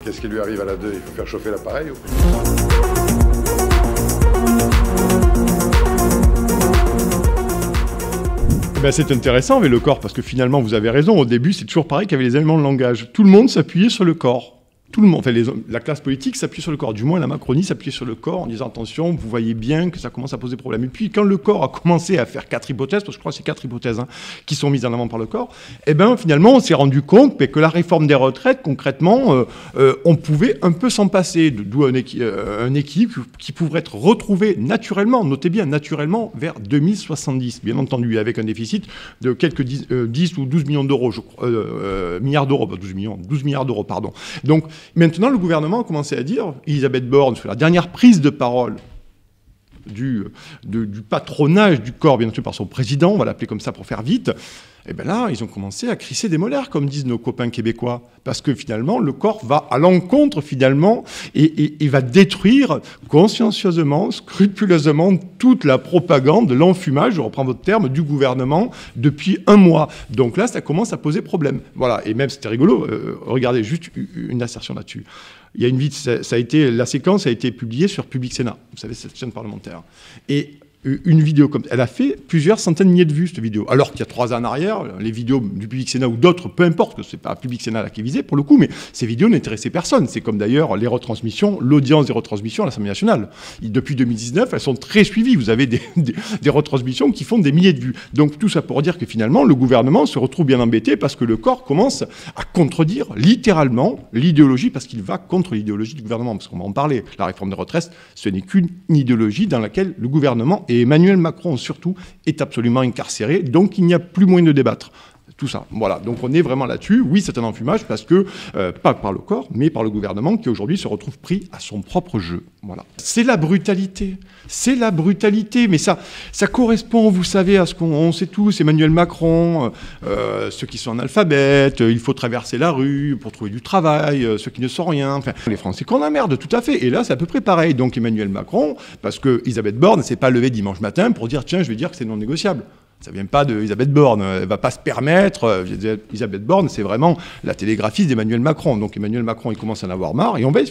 Qu'est-ce qui lui arrive à la 2? Il faut faire chauffer l'appareil ou... Ben c'est intéressant avec le corps, parce que finalement, vous avez raison, au début, c'est toujours pareil qu'il y avait les éléments de langage. Tout le monde s'appuyait sur le corps. Tout le monde, enfin, la classe politique s'appuie sur le corps. Du moins, la Macronie s'appuyait sur le corps en disant attention, vous voyez bien que ça commence à poser problème. Et puis, quand le corps a commencé à faire 4 hypothèses, parce que je crois que c'est 4 hypothèses qui sont mises en avant par le corps, eh ben, finalement, on s'est rendu compte que la réforme des retraites, concrètement, on pouvait un peu s'en passer. D'où un équilibre qui pourrait être retrouvé naturellement, notez bien, naturellement, vers 2070, bien entendu, avec un déficit de quelques 10 ou 12 millions d'euros, je crois, milliards d'euros, pas 12 milliards d'euros, pardon. Donc, maintenant, le gouvernement a commencé à dire, Elisabeth Borne, sur la dernière prise de parole du patronage du corps, bien entendu par son président, on va l'appeler comme ça pour faire vite, et bien là, ils ont commencé à crisser des molaires, comme disent nos copains québécois, parce que finalement, le corps va à l'encontre, finalement, et va détruire consciencieusement, scrupuleusement, toute la propagande de l'enfumage, je reprends votre terme, du gouvernement depuis un mois. Donc là, ça commence à poser problème. Voilà, et même, c'était rigolo, regardez, juste une assertion là-dessus. Il y a une la séquence a été publiée sur Public Sénat, vous savez, cette chaîne parlementaire. Et une vidéo comme elle a fait plusieurs centaines de milliers de vues, cette vidéo. Alors qu'il y a 3 ans en arrière, les vidéos du Public Sénat ou d'autres, peu importe, que c'est pas Public Sénat là qui est visé pour le coup, mais ces vidéos n'intéressaient personne. C'est comme d'ailleurs les retransmissions, l'audience des retransmissions à l'Assemblée nationale. Depuis 2019, elles sont très suivies. Vous avez des retransmissions qui font des milliers de vues. Donc tout ça pour dire que finalement, le gouvernement se retrouve bien embêté parce que le corps commence à contredire littéralement l'idéologie, parce qu'il va contre l'idéologie du gouvernement. Parce qu'on va en parler. La réforme des retraites, ce n'est qu'une idéologie dans laquelle le gouvernement et Emmanuel Macron, surtout, est absolument incarcéré. Donc, il n'y a plus moyen de débattre. Tout ça. Voilà. Donc, on est vraiment là-dessus. Oui, c'est un enfumage parce que, pas par le corps, mais par le gouvernement qui, aujourd'hui, se retrouve pris à son propre jeu. Voilà. C'est la brutalité. C'est la brutalité. Mais ça correspond, vous savez, à ce qu'on sait tous. Emmanuel Macron, ceux qui sont analphabètes, il faut traverser la rue pour trouver du travail, ceux qui ne sont rien. Enfin, les Français qu'on emmerde, tout à fait. Et là, c'est à peu près pareil. Donc, Emmanuel Macron, parce que Elisabeth Borne ne s'est pas levée dimanche matin pour dire, tiens, je vais dire que c'est non négociable. Ça ne vient pas d'Elisabeth Borne, elle ne va pas se permettre. Elisabeth Borne, c'est vraiment la télégraphiste d'Emmanuel Macron. Donc Emmanuel Macron, il commence à en avoir marre. Et on va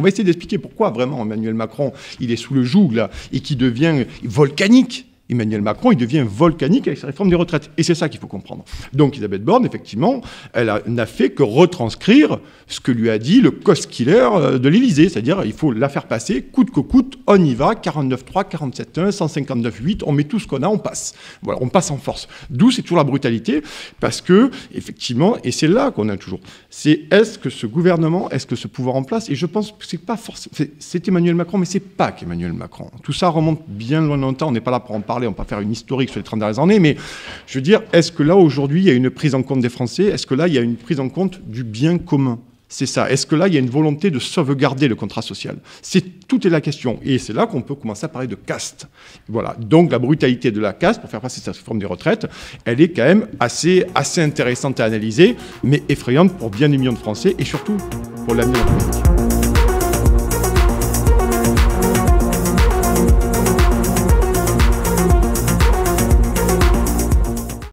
essayer d'expliquer pourquoi vraiment Emmanuel Macron, il est sous le joug là, et qui devient volcanique. Emmanuel Macron, il devient volcanique avec sa réforme des retraites. Et c'est ça qu'il faut comprendre. Donc Elisabeth Borne, effectivement, elle n'a fait que retranscrire ce que lui a dit le cost-killer de l'Élysée. C'est-à-dire, il faut la faire passer, coûte que coûte, on y va, 49.3, 47.1, 159.8, on met tout ce qu'on a, on passe. Voilà, on passe en force. D'où c'est toujours la brutalité, parce que, effectivement, et c'est là qu'on a toujours, c'est est-ce que ce gouvernement, est-ce que ce pouvoir en place, et je pense que c'est pas forcément, c'est Emmanuel Macron, mais c'est pas qu'Emmanuel Macron. Tout ça remonte bien loin longtemps, on n'est pas là pour en parler, on ne va pas faire une historique sur les 30 dernières années, mais je veux dire, est-ce que là, aujourd'hui, il y a une prise en compte des Français? Est-ce que là, il y a une prise en compte du bien commun? C'est ça. Est-ce que là, il y a une volonté de sauvegarder le contrat social? Tout est la question. Et c'est là qu'on peut commencer à parler de caste. Voilà. Donc, la brutalité de la caste, pour faire passer cette réforme des retraites, elle est quand même assez intéressante à analyser, mais effrayante pour bien des millions de Français, et surtout pour l'avenir de la politique.